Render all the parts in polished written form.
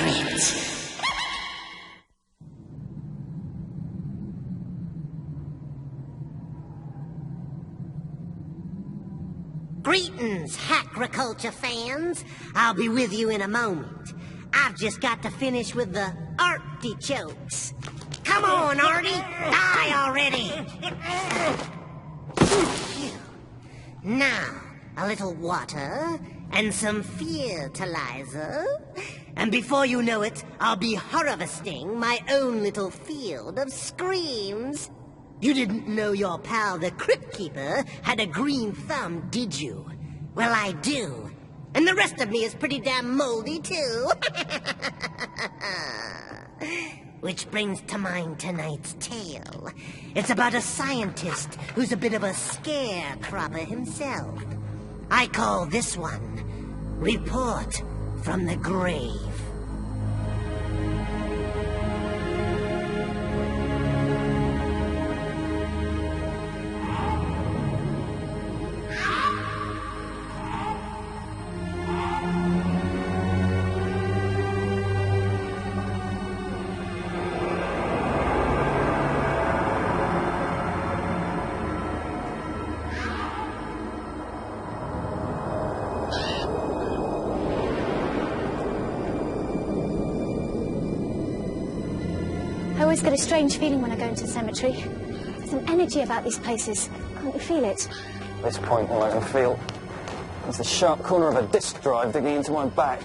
secret. Greetings, Hackriculture fans. I'll be with you in a moment. I've just got to finish with the artichokes. Come on, Artie, die already. Now, a little water and some fertilizer. And before you know it, I'll be harvesting my own little field of screams. You didn't know your pal, the Crypt Keeper, had a green thumb, did you? Well, I do. And the rest of me is pretty damn moldy, too. Which brings to mind tonight's tale. It's about a scientist who's a bit of a scarecropper himself. I call this one Report from the Grave. I always get a strange feeling when I go into the cemetery. There's an energy about these places. Can't you feel it? At this point, all I can feel is the sharp corner of a disc drive digging into my back.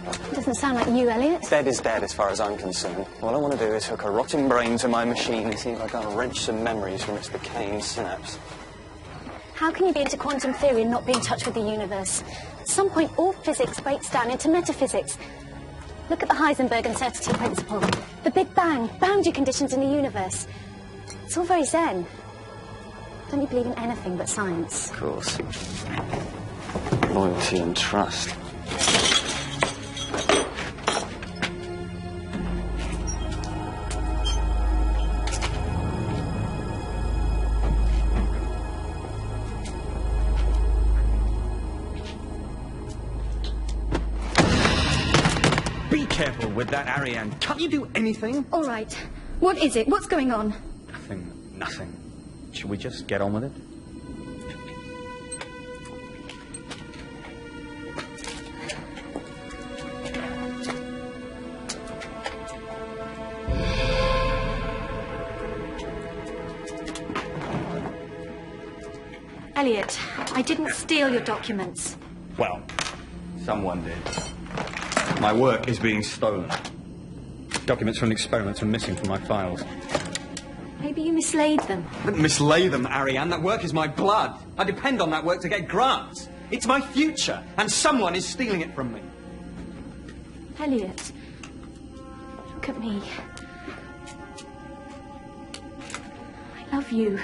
It doesn't sound like you, Elliot. Dead is dead as far as I'm concerned. All I want to do is hook a rotting brain to my machine and see if I can wrench some memories from its decaying synapse. How can you be into quantum theory and not be in touch with the universe? At some point, all physics breaks down into metaphysics. Look at the Heisenberg uncertainty principle. The Big Bang, boundary conditions in the universe. It's all very zen. Don't you believe in anything but science? Of course. Loyalty and trust. Be careful with that, Ariane. Can't you do anything? All right. What is it? What's going on? Nothing. Should we just get on with it? Elliot, I didn't steal your documents. Well, someone did. My work is being stolen. Documents from experiments are missing from my files. Maybe you mislaid them. I didn't mislay them, Ariane. That work is my blood. I depend on that work to get grants. It's my future, and someone is stealing it from me. Elliot, look at me. I love you.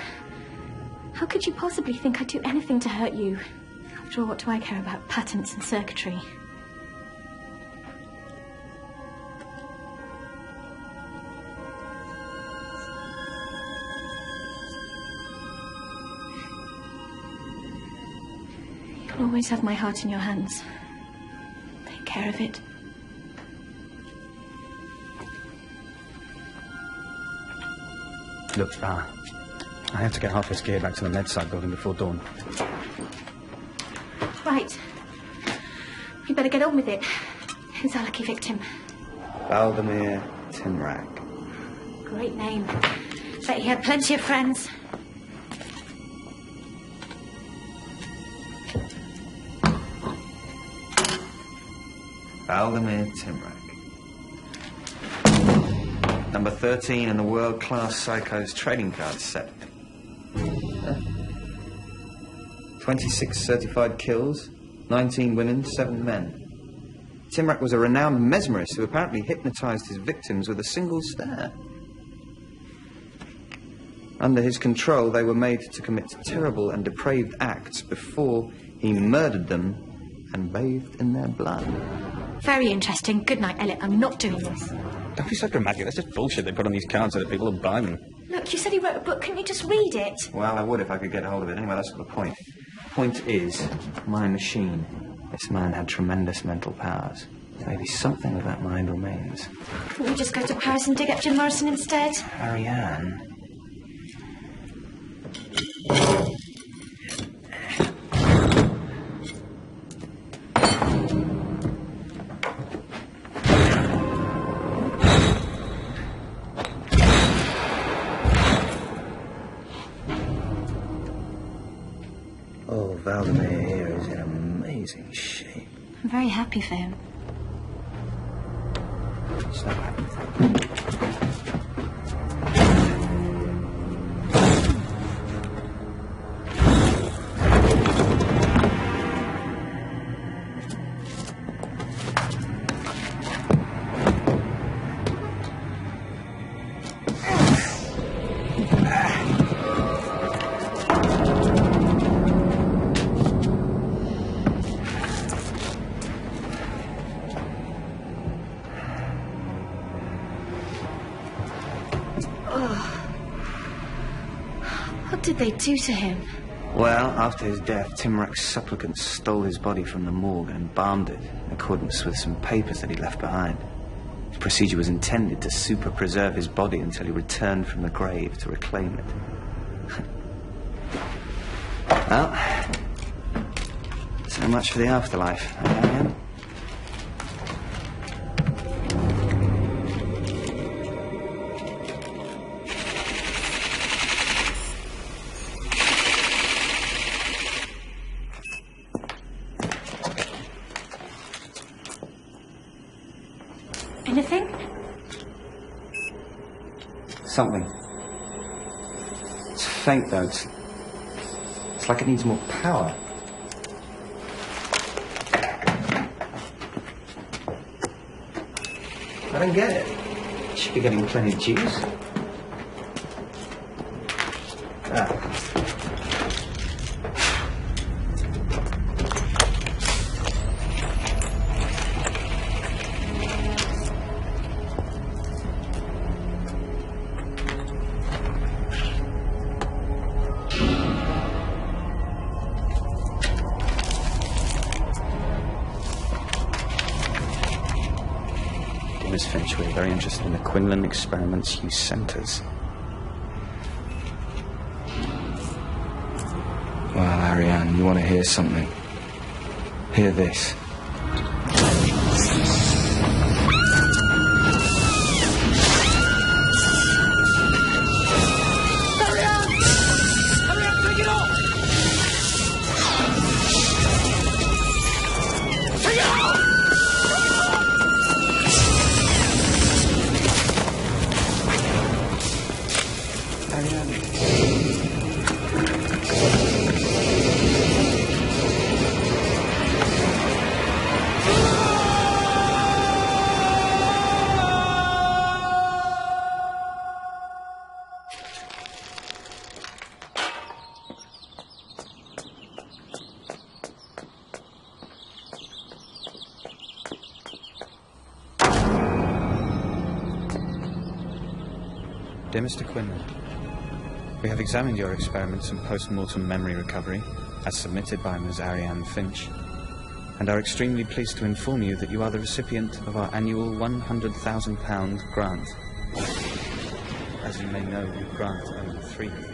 How could you possibly think I'd do anything to hurt you? After all, what do I care about patents and circuitry? You'll always have my heart in your hands. Take care of it. Look, I have to get half this gear back to the MedSite building before dawn. Right. You better get on with it. Who's our lucky victim? Valdemir Timrak. Great name. Bet he had plenty of friends. Valdemir Timrak. Number 13 in the world-class Psychos trading card set. 26 certified kills, 19 women, 7 men. Timrak was a renowned mesmerist who apparently hypnotized his victims with a single stare. Under his control, they were made to commit terrible and depraved acts before he murdered them and bathed in their blood. Very interesting. Good night, Elliot. I'm not doing this. Don't be so dramatic. That's just bullshit they put on these cards so that people will buy them. Look, you said he wrote a book. Couldn't you just read it? Well, I would if I could get hold of it. Anyway, that's not the point. The point is, my machine. This man had tremendous mental powers. Maybe something of that mind remains. Couldn't we just go to Paris and dig up Jim Morrison instead? Ariane. Oh, Valdemar here is in amazing shape. I'm very happy for him. So, What did they do to him? well, after his death, Timrak's supplicants stole his body from the morgue and embalmed it in accordance with some papers that he left behind. The procedure was intended to super-preserve his body until he returned from the grave to reclaim it. Well, so much for the afterlife, Ariane. Anything? Something. It's faint, though. It's like it needs more power. I don't get it. It should be getting plenty of juice. Ah. Miss Finch, we're very interested in the Quinlan experiments you sent us. Well, Ariane, you want to hear something? Hear this. Dear Mr. Quinlan, we have examined your experiments and post-mortem memory recovery, as submitted by Ms. Ariane Finch, and are extremely pleased to inform you that you are the recipient of our annual £100,000 grant. As you may know, we grant only 3 of these.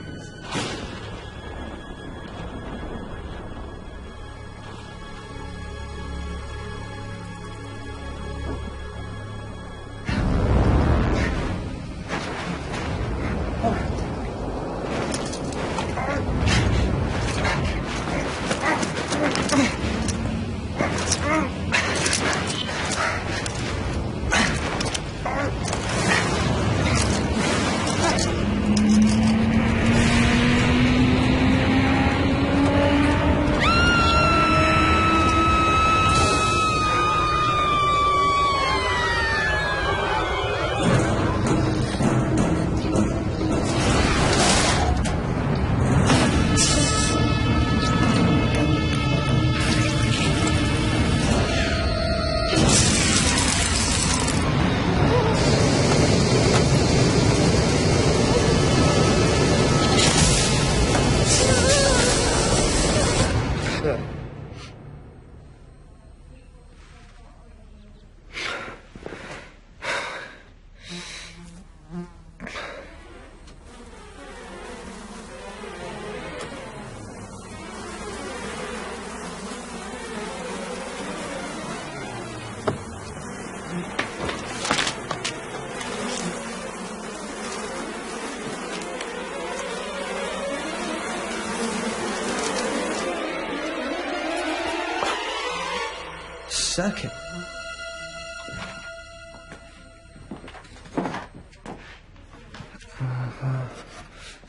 circuit.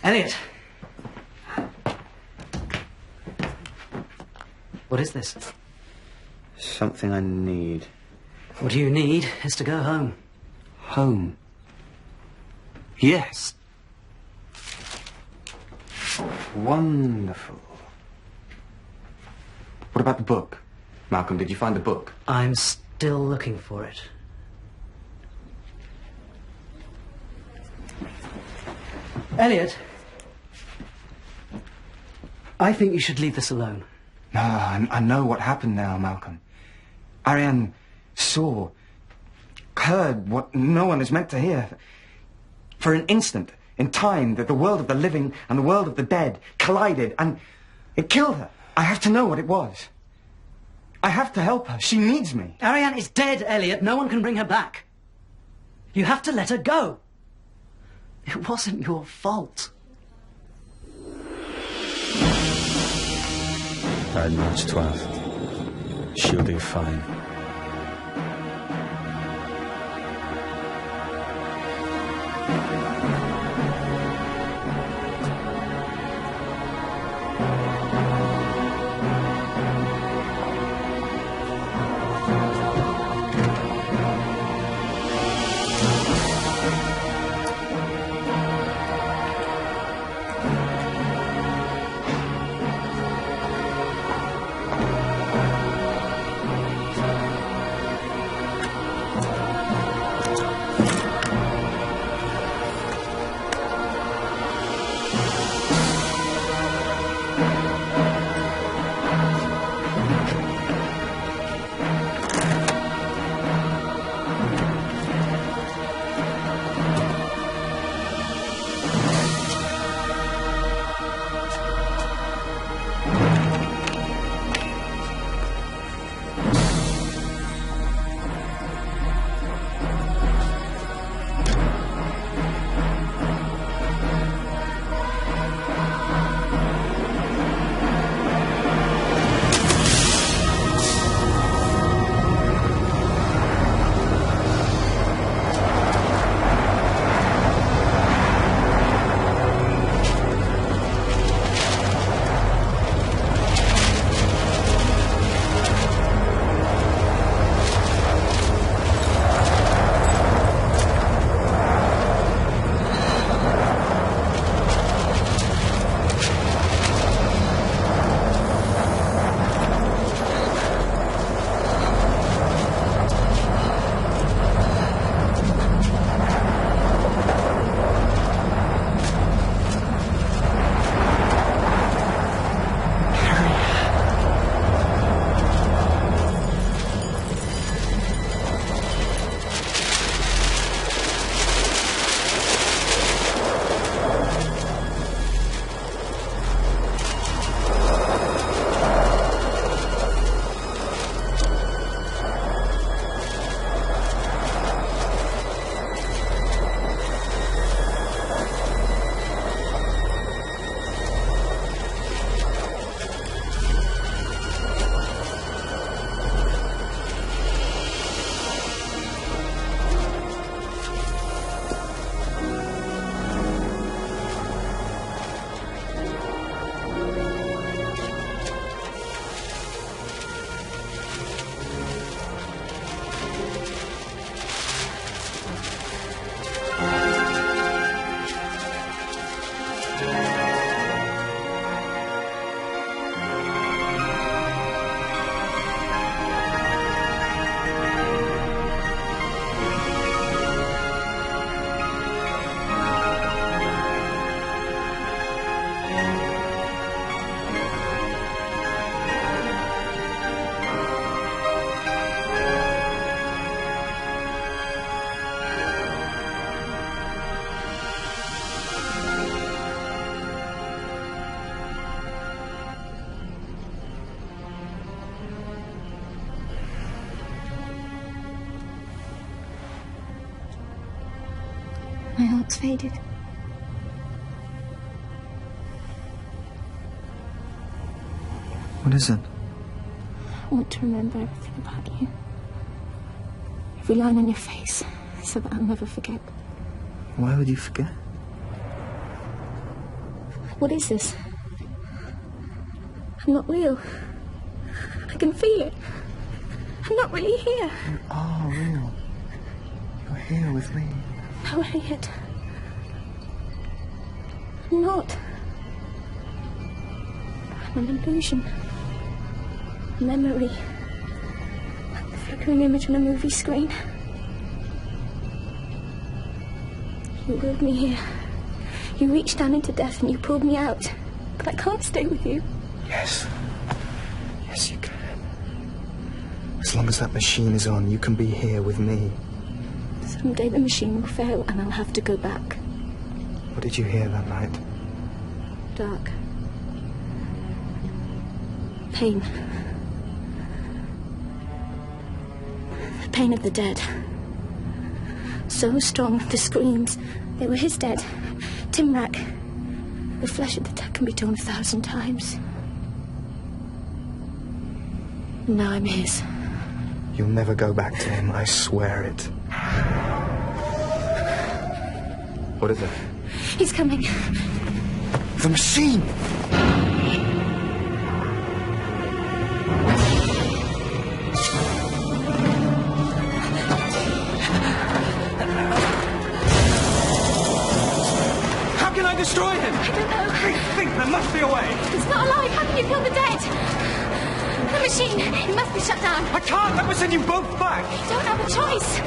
Elliot! What is this? Something I need. What you need is to go home. Home. Yes. Wonderful. What about the book? Malcolm, did you find the book? I'm still looking for it. Elliot, I think you should leave this alone. No, I know what happened now, Malcolm. Ariane saw, heard what no one is meant to hear. For an instant, in time, that the world of the living and the world of the dead collided, and it killed her. I have to know what it was. I have to help her. She needs me. Ariane is dead, Elliot. No one can bring her back. You have to let her go. It wasn't your fault. Died March 12th. She'll do fine. My heart's faded. What is it? I want to remember everything about you. Every line on your face, so that I'll never forget. Why would you forget? What is this? I'm not real. I can feel it. I'm not really here. You are real. You're here with me. No, Elliot. I'm not. I'm an illusion. A memory. Like the flickering image on a movie screen. You willed me here. You reached down into death and you pulled me out. But I can't stay with you. Yes. Yes, you can. As long as that machine is on, you can be here with me. Someday the machine will fail and I'll have to go back. What did you hear that night? Dark. Pain. The pain of the dead. So strong, the screams. They were his dead. Timrak. The flesh of the dead can be torn 1,000 times. And now I'm his. You'll never go back to him, I swear it. What is it? He's coming. The machine! How can I destroy him? I don't know. Think, there must be a way. He's not alive. How can you kill the dead? The machine. It must be shut down. I can't. That would send you both back. You don't have a choice.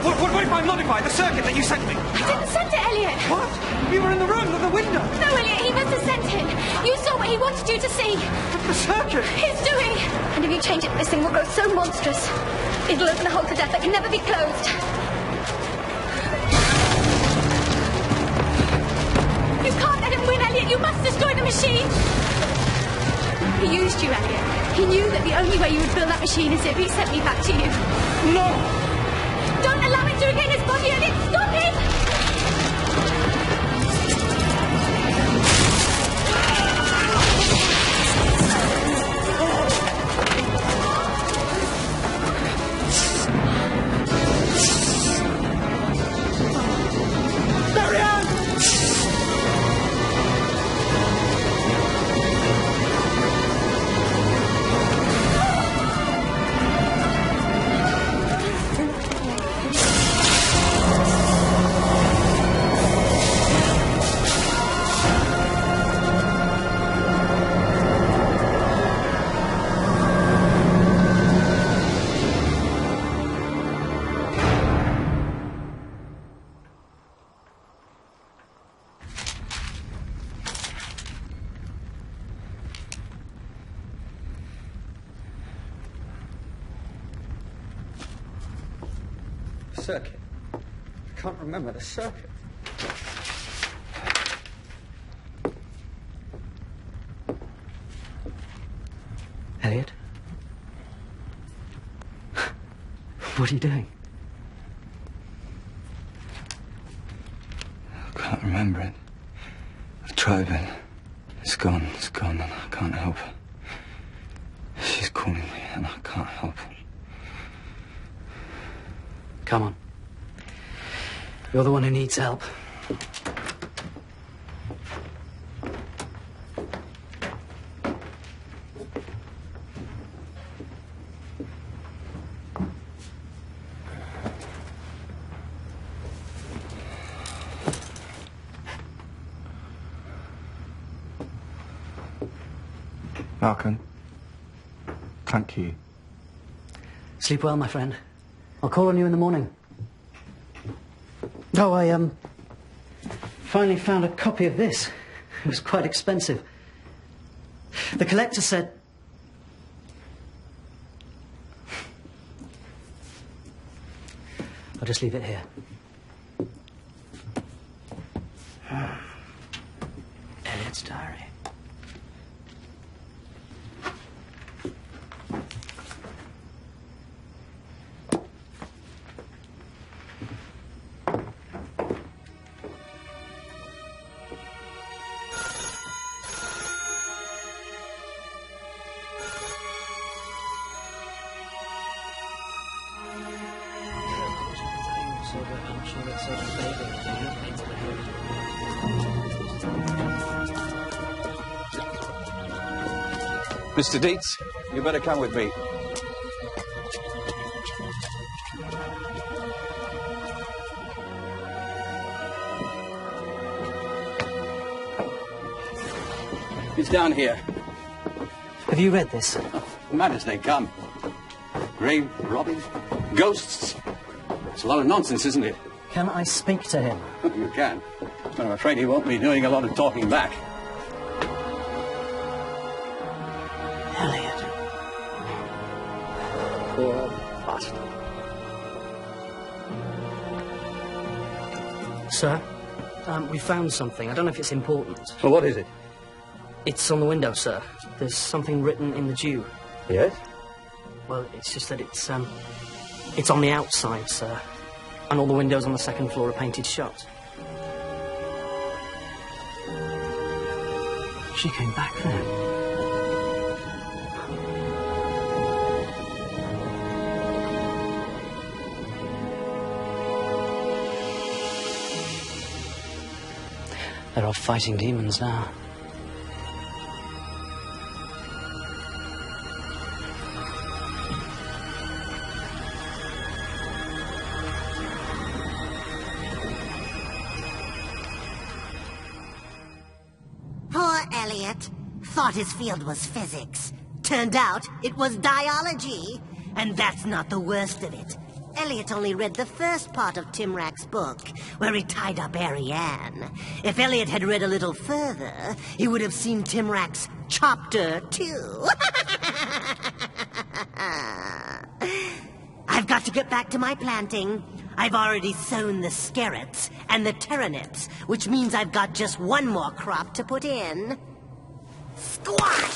What if I modify the circuit that you sent me? I didn't send it, Elliot. What? We were in the room with the window. No, Elliot, he must have sent it. You saw what he wanted you to see. The circuit. He's doing. And if you change it, this thing will grow so monstrous. It'll open a hole to death that can never be closed. You can't let him win, Elliot. You must destroy the machine. He used you, Elliot. He knew that the only way you would build that machine is if he sent me back to you. No. Don't allow it to regain his body, Elliot. Stop it! Circuit. I can't remember the circuit. Elliot? What are you doing? I can't remember it. I've tried, but it's gone, and I can't help it. She's calling me, and I can't help it. Come on. You're the one who needs help. Malcolm, thank you. Sleep well, my friend. I'll call on you in the morning. Oh, I finally found a copy of this. It was quite expensive. The collector said... I'll just leave it here. Elliot's diary. Mr. Dietz, you better come with me. It's down here. Have you read this? Mad as they come. Grave robbing, ghosts. It's a lot of nonsense, isn't it? Can I speak to him? You can. But I'm afraid he won't be doing a lot of talking back. Elliot. Poor bastard. Sir, we found something. I don't know if it's important. Well, what is it? It's on the window, sir. There's something written in the dew. Yes? Well, it's just that it's on the outside, sir. And all the windows on the second floor are painted shut. She came back then. They're off fighting demons now. Poor Elliot. Thought his field was physics. Turned out it was diology. And that's not the worst of it. Elliot only read the first part of Timrak's book, where he tied up Ariane. If Elliot had read a little further, he would have seen Timrak's chapter 2. I've got to get back to my planting. I've already sown the scarrots and the turnips, which means I've got just one more crop to put in. Squash!